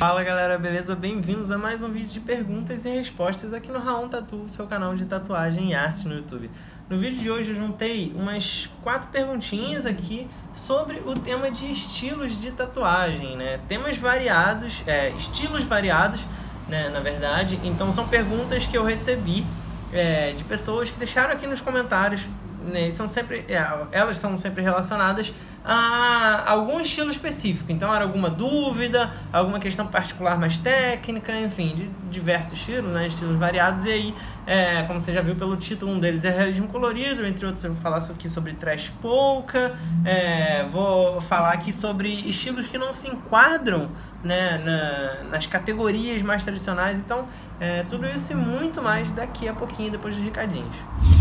Fala galera, beleza? Bem-vindos a mais um vídeo de perguntas e respostas aqui no Raon Tatu, seu canal de tatuagem e arte no YouTube. No vídeo de hoje eu juntei umas 4 perguntinhas aqui sobre o tema de estilos de tatuagem, né? Temas variados, estilos variados, né, na verdade. Então são perguntas que eu recebi de pessoas que deixaram aqui nos comentários, né? Elas são sempre relacionadas a algum estilo específico. Então era alguma dúvida, alguma questão particular mais técnica, enfim, de diversos estilos, né? Estilos variados. E aí, como você já viu pelo título, um deles é realismo colorido, entre outros eu vou falar aqui sobre trash polka, vou falar aqui sobre estilos que não se enquadram, né, nas categorias mais tradicionais. Então tudo isso e muito mais daqui a pouquinho, depois dos recadinhos.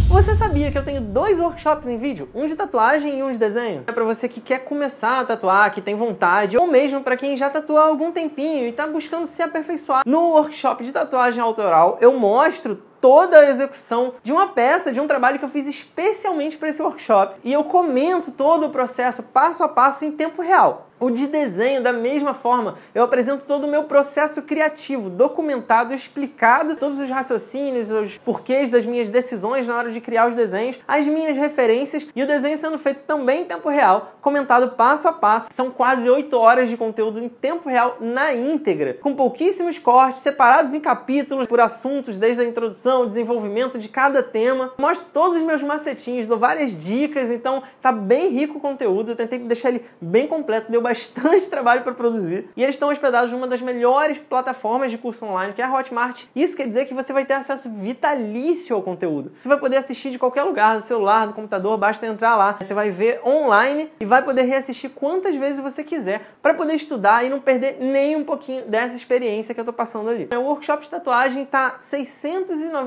Você sabia que eu tenho 2 workshops em vídeo? Um de tatuagem e um de desenho? É pra você que quer começar a tatuar, que tem vontade, ou mesmo pra quem já tatua há algum tempinho e tá buscando se aperfeiçoar. No workshop de tatuagem autoral, eu mostro toda a execução de uma peça, de um trabalho que eu fiz especialmente para esse workshop. E eu comento todo o processo, passo a passo, em tempo real. O de desenho, da mesma forma, eu apresento todo o meu processo criativo, documentado, explicado, todos os raciocínios, os porquês das minhas decisões na hora de criar os desenhos, as minhas referências e o desenho sendo feito também em tempo real, comentado passo a passo. São quase 8 horas de conteúdo em tempo real na íntegra, com pouquíssimos cortes, separados em capítulos por assuntos, desde a introdução, o desenvolvimento de cada tema. Mostro todos os meus macetinhos, dou várias dicas, então tá bem rico o conteúdo. Eu tentei deixar ele bem completo, deu bastante trabalho para produzir. E eles estão hospedados numa das melhores plataformas de curso online, que é a Hotmart. Isso quer dizer que você vai ter acesso vitalício ao conteúdo. Você vai poder assistir de qualquer lugar, do celular, do computador, basta entrar lá. Você vai ver online e vai poder reassistir quantas vezes você quiser para poder estudar e não perder nem um pouquinho dessa experiência que eu tô passando ali. O workshop de tatuagem tá R$ 699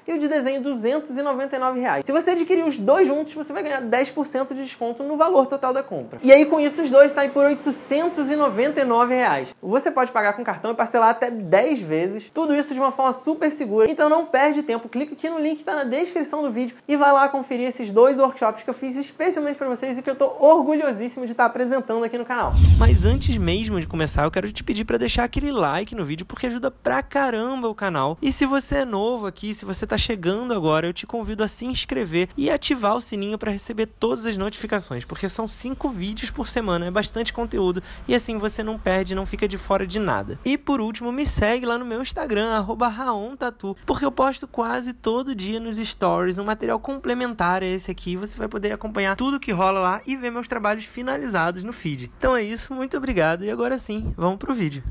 e o de desenho R$ 299. Se você adquirir os dois juntos, você vai ganhar 10% de desconto no valor total da compra. E aí com isso os dois saem por R$ 899. Você pode pagar com cartão e parcelar até 10 vezes. Tudo isso de uma forma super segura. Então não perde tempo. Clica aqui no link que está na descrição do vídeo e vai lá conferir esses 2 workshops que eu fiz especialmente para vocês e que eu tô orgulhosíssimo de estar apresentando aqui no canal. Mas antes mesmo de começar, eu quero te pedir para deixar aquele like no vídeo, porque ajuda pra caramba o canal. E se você é novo aqui, se você tá chegando agora, eu te convido a se inscrever e ativar o sininho para receber todas as notificações, porque são 5 vídeos por semana, é bastante conteúdo e assim você não perde, não fica de fora de nada. E por último, me segue lá no meu Instagram, @RaonTatu, porque eu posto quase todo dia nos stories um material complementar a esse aqui. Você vai poder acompanhar tudo que rola lá e ver meus trabalhos finalizados no feed. Então é isso, muito obrigado e agora sim, vamos pro vídeo.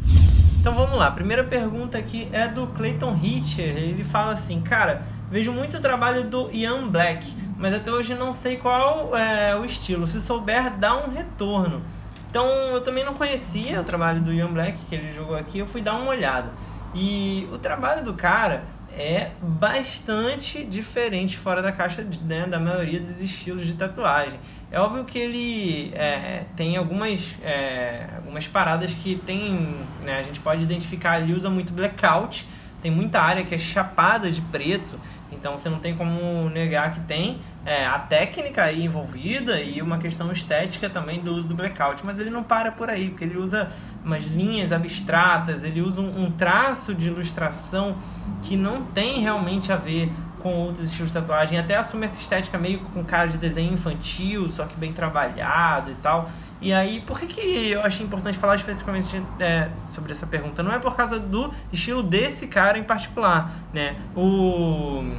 Então vamos lá, a primeira pergunta aqui é do Clayton Hitcher. Ele fala assim: cara, vejo muito trabalho do Ian Black, mas até hoje não sei qual é o estilo. Se souber, dá um retorno. Então eu também não conhecia o trabalho do Ian Black, que ele jogou aqui, eu fui dar uma olhada. E o trabalho do cara é bastante diferente, fora da caixa, né, da maioria dos estilos de tatuagem. É óbvio que ele tem algumas paradas que tem, né, a gente pode identificar. Ele usa muito blackout, tem muita área que é chapada de preto, então você não tem como negar que tem a técnica aí envolvida e uma questão estética também do uso do blackout. Mas ele não para por aí, porque ele usa umas linhas abstratas, ele usa um traço de ilustração que não tem realmente a ver com outros estilos de tatuagem, até assume essa estética meio com cara de desenho infantil, só que bem trabalhado e tal. E aí, por que eu achei importante falar especificamente sobre essa pergunta? Não é por causa do estilo desse cara em particular, né? Qual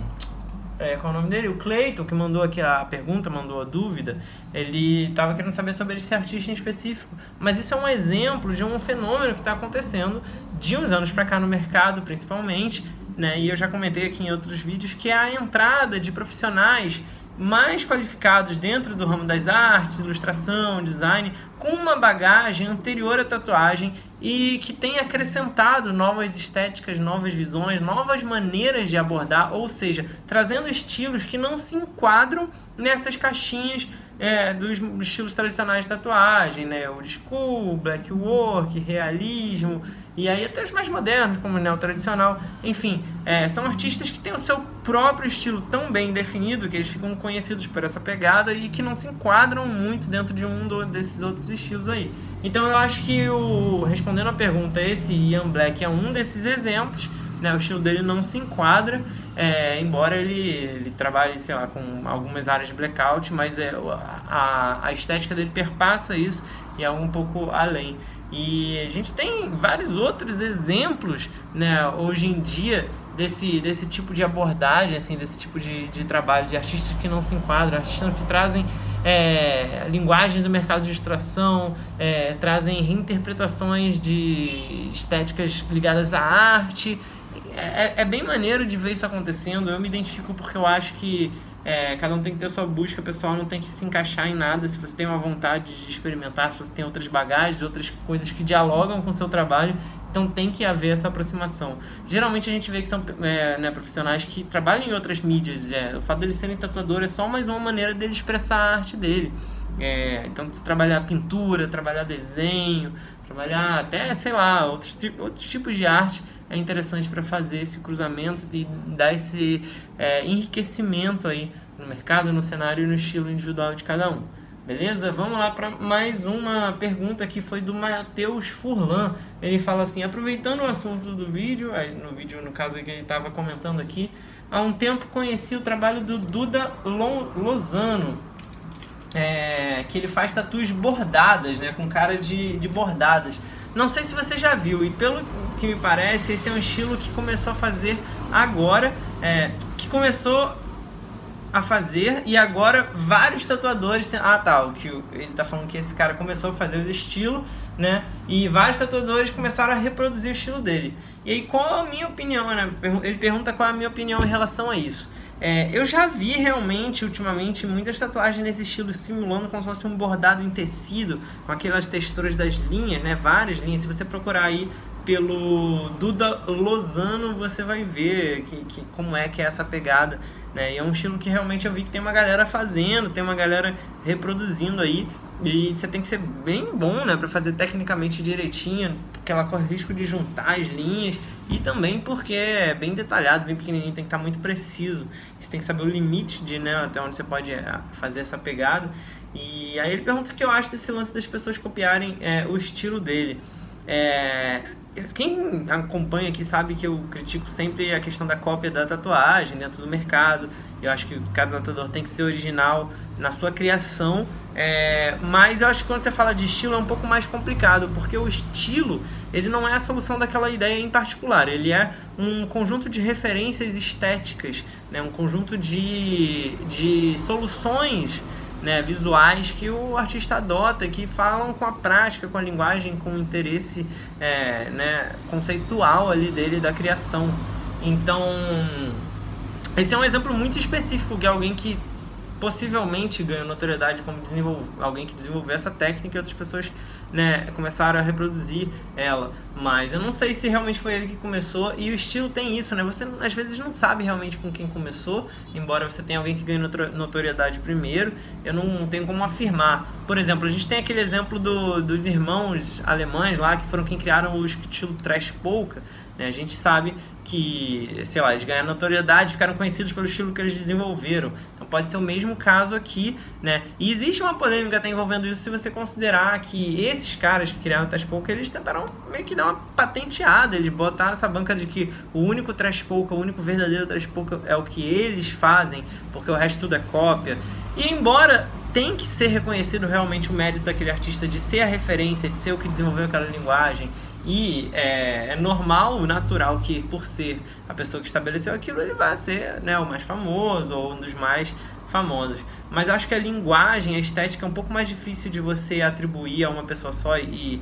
é o nome dele? O Clayton, que mandou aqui a pergunta, mandou a dúvida, ele estava querendo saber sobre esse artista em específico. Mas isso é um exemplo de um fenômeno que está acontecendo de uns anos para cá no mercado, principalmente, né? E eu já comentei aqui em outros vídeos que é a entrada de profissionais mais qualificados dentro do ramo das artes, ilustração, design, com uma bagagem anterior à tatuagem e que tem acrescentado novas estéticas, novas visões, novas maneiras de abordar, ou seja, trazendo estilos que não se enquadram nessas caixinhas dos estilos tradicionais de tatuagem, né? Old school, black work, realismo, e aí até os mais modernos, como o neo-tradicional. Enfim, são artistas que têm o seu próprio estilo tão bem definido, que eles ficam conhecidos por essa pegada e que não se enquadram muito dentro de um desses outros estilos aí. Então eu acho que, respondendo a pergunta, esse Ian Black é um desses exemplos, né? O estilo dele não se enquadra, embora ele trabalhe, sei lá, com algumas áreas de blackout, mas a estética dele perpassa isso e é um pouco além. E a gente tem vários outros exemplos, né, hoje em dia desse tipo de abordagem, assim, desse tipo de trabalho, de artistas que não se enquadram, artistas que trazem linguagens do mercado de ilustração, trazem reinterpretações de estéticas ligadas à arte. É bem maneiro de ver isso acontecendo. Eu me identifico porque eu acho que cada um tem que ter a sua busca pessoal, não tem que se encaixar em nada. Se você tem uma vontade de experimentar, se você tem outras bagagens, outras coisas que dialogam com o seu trabalho, então tem que haver essa aproximação. Geralmente a gente vê que são profissionais que trabalham em outras mídias. O fato deles serem tatuador é só mais uma maneira dele expressar a arte dele. Então, se trabalhar pintura, trabalhar desenho, trabalhar até, sei lá, outros tipos de arte, é interessante para fazer esse cruzamento e dar esse enriquecimento aí no mercado, no cenário e no estilo individual de cada um. Beleza? Vamos lá para mais uma pergunta que foi do Matheus Furlan. Ele fala assim: aproveitando o assunto do vídeo, no vídeo, no caso que ele estava comentando aqui, há um tempo conheci o trabalho do Duda Lozano, que ele faz tatuas bordadas, né, com cara de bordadas. Não sei se você já viu, e pelo que me parece, esse é um estilo que começou a fazer agora, e agora vários tatuadores o que ele tá falando que esse cara começou a fazer o estilo, né, e vários tatuadores começaram a reproduzir o estilo dele. E aí, qual a minha opinião, né? Ele pergunta qual é a minha opinião em relação a isso. Eu já vi realmente, ultimamente, muitas tatuagens nesse estilo, simulando como se fosse um bordado em tecido, com aquelas texturas das linhas, né? Várias linhas. Se você procurar aí pelo Duda Lozano, você vai ver como que é essa pegada, né? E é um estilo que realmente eu vi que tem uma galera fazendo, tem uma galera reproduzindo aí. E você tem que ser bem bom, né, para fazer tecnicamente direitinho, porque ela corre risco de juntar as linhas, e também porque é bem detalhado, bem pequenininho, tem que estar muito preciso. Você tem que saber o limite até onde você pode fazer essa pegada. E aí ele pergunta o que eu acho desse lance das pessoas copiarem o estilo dele. Quem acompanha aqui sabe que eu critico sempre a questão da cópia da tatuagem dentro do mercado. Eu acho que cada tatuador tem que ser original na sua criação, mas eu acho que quando você fala de estilo é um pouco mais complicado, porque o estilo, ele não é a solução daquela ideia em particular, ele é um conjunto de referências estéticas, né? Um conjunto de soluções, né, visuais que o artista adota, que falam com a prática, com a linguagem, com o interesse conceitual ali dele, da criação. Então, esse é um exemplo muito específico, que é alguém que possivelmente ganhou notoriedade como alguém que desenvolveu essa técnica, e outras pessoas, né, começaram a reproduzir ela. Mas eu não sei se realmente foi ele que começou, e o estilo tem isso, né? Você às vezes não sabe realmente com quem começou, embora você tenha alguém que ganhou notoriedade primeiro, eu não tenho como afirmar. Por exemplo, a gente tem aquele exemplo dos irmãos alemães lá, que foram quem criaram o estilo Trash Polka, né? A gente sabe que, sei lá, eles ganharam notoriedade, ficaram conhecidos pelo estilo que eles desenvolveram. Então pode ser o mesmo caso aqui, né? E existe uma polêmica até envolvendo isso, se você considerar que esses caras que criaram o Trash Polka, eles tentaram meio que dar uma patenteada, eles botaram essa banca de que o único Trash Polka, o único verdadeiro Trash Polka é o que eles fazem, porque o resto tudo é cópia. E embora tem que ser reconhecido realmente o mérito daquele artista de ser a referência, de ser o que desenvolveu aquela linguagem, e é normal, natural que, por ser a pessoa que estabeleceu aquilo, ele vai ser, né, o mais famoso ou um dos mais famosos. Mas acho que a linguagem, a estética é um pouco mais difícil de você atribuir a uma pessoa só e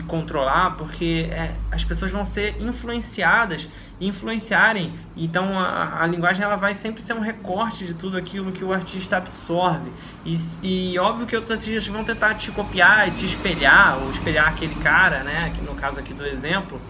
controlar, porque as pessoas vão ser influenciadas e influenciarem. Então a linguagem, ela vai sempre ser um recorte de tudo aquilo que o artista absorve, e óbvio que outros artistas vão tentar te copiar e te espelhar, ou espelhar aquele cara, né, que no caso aqui do exemplo,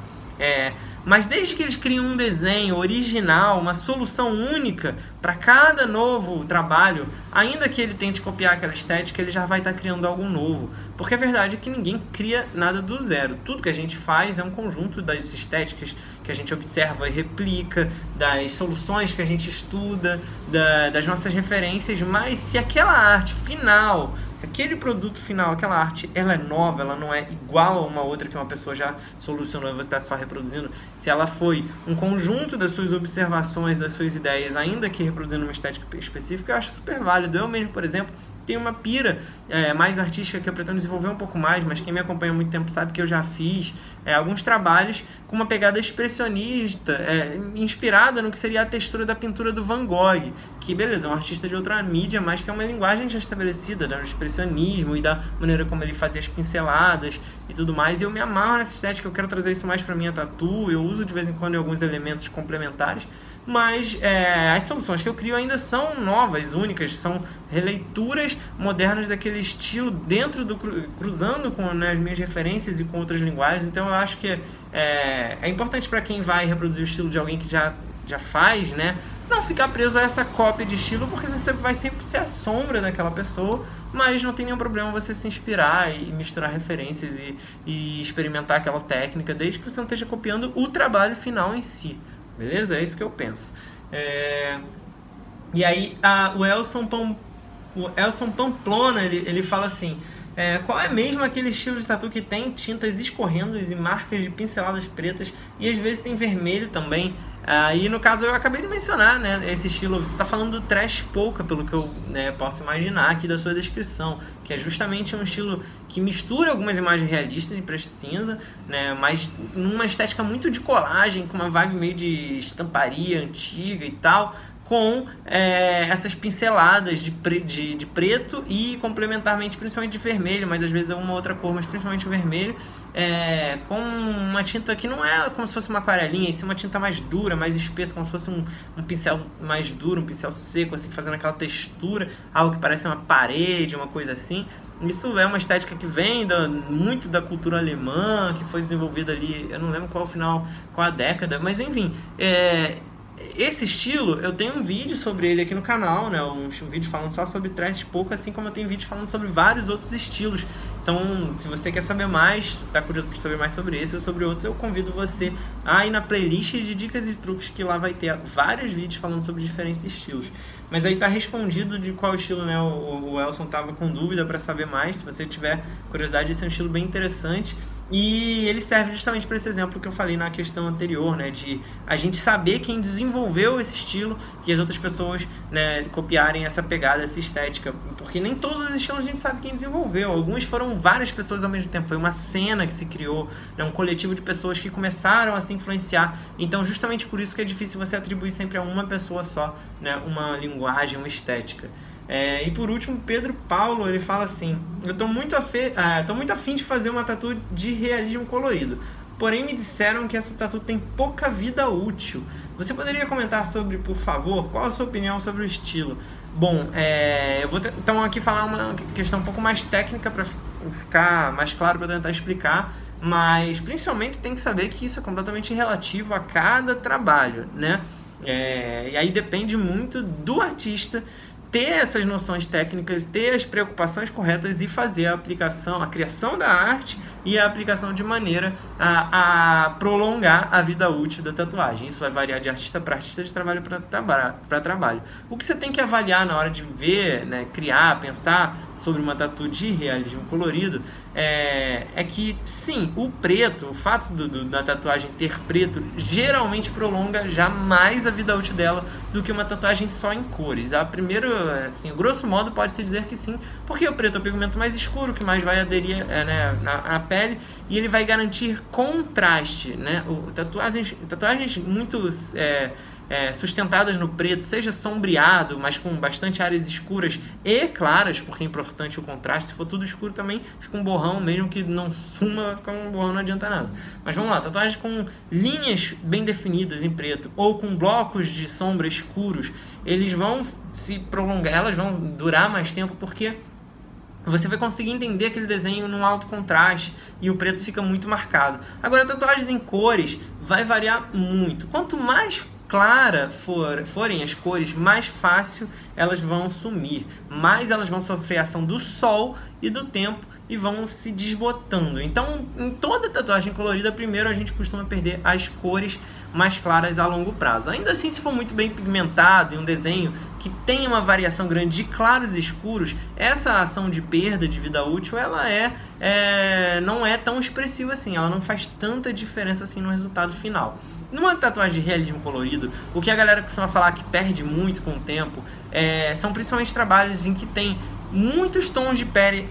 Mas desde que eles criam um desenho original, uma solução única para cada novo trabalho, ainda que ele tente copiar aquela estética, ele já vai estar criando algo novo. Porque a verdade é que ninguém cria nada do zero. Tudo que a gente faz é um conjunto das estéticas que a gente observa e replica, das soluções que a gente estuda, das nossas referências, mas se aquela arte final, se aquele produto final, aquela arte, ela é nova, ela não é igual a uma outra que uma pessoa já solucionou e você está só reproduzindo, se ela foi um conjunto das suas observações, das suas ideias, ainda que reproduzindo uma estética específica, eu acho super válido. Eu mesmo, por exemplo, tenho uma pira mais artística que eu pretendo desenvolver um pouco mais, mas quem me acompanha há muito tempo sabe que eu já fiz alguns trabalhos com uma pegada expressionista, inspirada no que seria a textura da pintura do Van Gogh, que beleza, é um artista de outra mídia, mas que é uma linguagem já estabelecida, do expressionismo e da maneira como ele fazia as pinceladas e tudo mais, e eu me amarro nessa estética, eu quero trazer isso mais para minha tatu, eu uso de vez em quando alguns elementos complementares, mas as soluções que eu crio ainda são novas, únicas, são releituras modernas daquele estilo, dentro do cruzando com as minhas referências e com outras linguagens. Então eu acho que é importante para quem vai reproduzir o estilo de alguém que já faz, né, não ficar preso a essa cópia de estilo, porque você vai sempre ser a sombra daquela pessoa, mas não tem nenhum problema você se inspirar e misturar referências e experimentar aquela técnica, desde que você não esteja copiando o trabalho final em si. Beleza? É isso que eu penso. E aí o Elson Pamplona, ele fala assim, qual é mesmo aquele estilo de tatu que tem tintas escorrendo e marcas de pinceladas pretas e às vezes tem vermelho também? E no caso eu acabei de mencionar, né, esse estilo, você está falando do trash polka, pelo que eu posso imaginar aqui da sua descrição, que é justamente um estilo que mistura algumas imagens realistas em preto e cinza, né, mas numa estética muito de colagem, com uma vibe meio de estamparia antiga e tal, com essas pinceladas de preto e complementarmente principalmente de vermelho, mas às vezes é uma outra cor, mas principalmente o vermelho, com uma tinta que não é como se fosse uma aquarelinha, e sim uma tinta mais dura, mais espessa, como se fosse um pincel mais duro, um pincel seco, assim, fazendo aquela textura, algo que parece uma parede, uma coisa assim. Isso é uma estética que vem muito da cultura alemã, que foi desenvolvida ali, eu não lembro qual a década, mas enfim, esse estilo, eu tenho um vídeo sobre ele aqui no canal, né? Um vídeo falando só sobre trash polka, assim como eu tenho vídeo falando sobre vários outros estilos. Então, se você quer saber mais, se está curioso para saber mais sobre esse ou sobre outros, eu convido você a ir na playlist de dicas e truques, que lá vai ter vários vídeos falando sobre diferentes estilos. Mas aí tá respondido de qual estilo, né? O Elson tava com dúvida para saber mais. Se você tiver curiosidade, esse é um estilo bem interessante. E ele serve justamente para esse exemplo que eu falei na questão anterior, né? De a gente saber quem desenvolveu esse estilo e as outras pessoas, né, copiarem essa pegada, essa estética. Porque nem todos os estilos a gente sabe quem desenvolveu. Alguns foram várias pessoas ao mesmo tempo. Foi uma cena que se criou, né? Um coletivo de pessoas que começaram a se influenciar. Então, justamente por isso que é difícil você atribuir sempre a uma pessoa só, né, uma linguagem, uma estética. E por último, Pedro Paulo, ele fala assim: eu tô muito afim de fazer uma tatu de realismo colorido, porém me disseram que essa tatu tem pouca vida útil. Você poderia comentar sobre, por favor, qual a sua opinião sobre o estilo? Bom, eu vou então aqui falar uma questão um pouco mais técnica para ficar mais claro, para tentar explicar, mas principalmente tem que saber que isso é completamente relativo a cada trabalho, né? E aí depende muito do artista ter essas noções técnicas, ter as preocupações corretas e fazer a aplicação, a criação da arte e a aplicação de maneira a prolongar a vida útil da tatuagem. Isso vai variar de artista para artista, de trabalho para trabalho. O que você tem que avaliar na hora de ver, né, criar, pensar sobre uma tatu de realismo colorido é que, sim, o preto, o fato da tatuagem ter preto, geralmente prolonga já mais a vida útil dela do que uma tatuagem só em cores. A primeiro, assim, grosso modo, pode-se dizer que sim, porque o preto é o pigmento mais escuro, que mais vai aderir na pele, e ele vai garantir contraste, né? Tatuagens muito sustentadas no preto, seja sombreado, mas com bastante áreas escuras e claras, porque é importante o contraste. Se for tudo escuro também fica um borrão, mesmo que não suma, vai ficar um borrão, não adianta nada. Mas vamos lá, tatuagens com linhas bem definidas em preto ou com blocos de sombra escuros, eles vão se prolongar, elas vão durar mais tempo, porque você vai conseguir entender aquele desenho num alto contraste e o preto fica muito marcado. Agora, tatuagens em cores vai variar muito. Quanto mais clara forem as cores, mais fácil elas vão sumir, mais elas vão sofrer a ação do sol e do tempo e vão se desbotando. Então, em toda tatuagem colorida, primeiro a gente costuma perder as cores mais claras a longo prazo. Ainda assim, se for muito bem pigmentado em um desenho que tem uma variação grande de claros e escuros, essa ação de perda de vida útil, ela não é tão expressiva assim, ela não faz tanta diferença assim no resultado final. Numa tatuagem de realismo colorido, o que a galera costuma falar que perde muito com o tempo são principalmente trabalhos em que tem muitos tons de pele,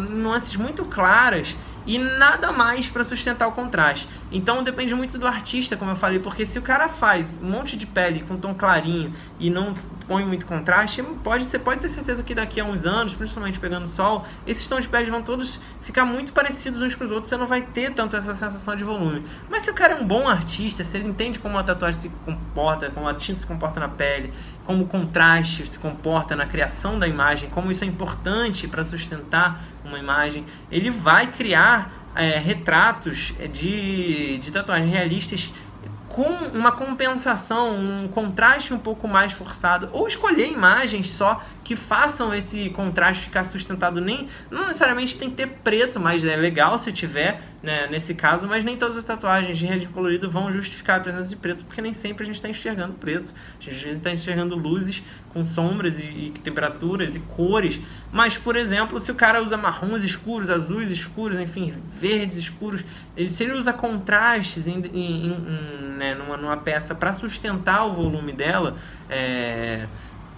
nuances muito claras e nada mais para sustentar o contraste. Então depende muito do artista, como eu falei, porque se o cara faz um monte de pele com tom clarinho e não põe muito contraste, você pode ter certeza que daqui a uns anos, principalmente pegando sol, esses tons de pele vão todos ficar muito parecidos uns com os outros, você não vai ter tanto essa sensação de volume. Mas se o cara é um bom artista, se ele entende como a tatuagem se comporta, como a tinta se comporta na pele, como o contraste se comporta na criação da imagem, como isso é importante para sustentar uma imagem, ele vai criar retratos de tatuagem realistas com uma compensação, um contraste um pouco mais forçado, ou escolher imagens só que façam esse contraste ficar sustentado. Não necessariamente tem que ter preto, mas é legal se tiver, né, nesse caso, mas nem todas as tatuagens de realismo colorido vão justificar a presença de preto, porque nem sempre a gente está enxergando preto, a gente está enxergando luzes com sombras e temperaturas e cores. Mas, por exemplo, se o cara usa marrons escuros, azuis escuros, enfim, verdes escuros, se ele usa contrastes numa peça para sustentar o volume dela,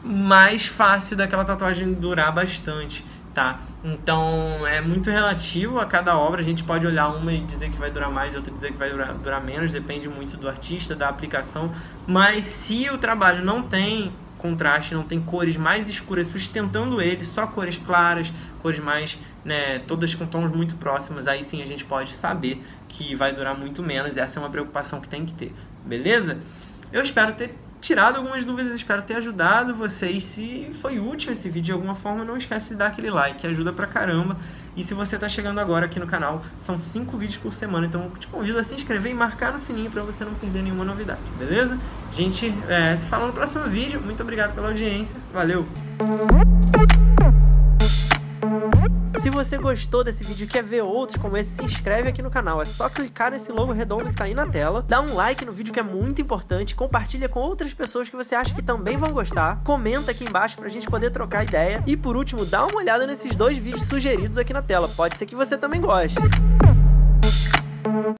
mais fácil daquela tatuagem durar bastante, tá? Então é muito relativo a cada obra. A gente pode olhar uma e dizer que vai durar mais, outra dizer que vai durar menos, depende muito do artista, da aplicação. Mas se o trabalho não tem contraste, não tem cores mais escuras sustentando ele, só cores claras, cores mais, todas com tons muito próximos, aí sim a gente pode saber que vai durar muito menos. Essa é uma preocupação que tem que ter, beleza? Eu espero ter tirado algumas dúvidas, espero ter ajudado vocês. Se foi útil esse vídeo de alguma forma, não esquece de dar aquele like, que ajuda pra caramba. E se você tá chegando agora aqui no canal, são 5 vídeos por semana, então eu te convido a se inscrever e marcar no sininho pra você não perder nenhuma novidade, beleza? Gente, se fala no próximo vídeo. Muito obrigado pela audiência, valeu! Se você gostou desse vídeo e quer ver outros como esse, se inscreve aqui no canal. É só clicar nesse logo redondo que tá aí na tela, dá um like no vídeo que é muito importante, compartilha com outras pessoas que você acha que também vão gostar, comenta aqui embaixo pra gente poder trocar ideia e, por último, dá uma olhada nesses 2 vídeos sugeridos aqui na tela. Pode ser que você também goste.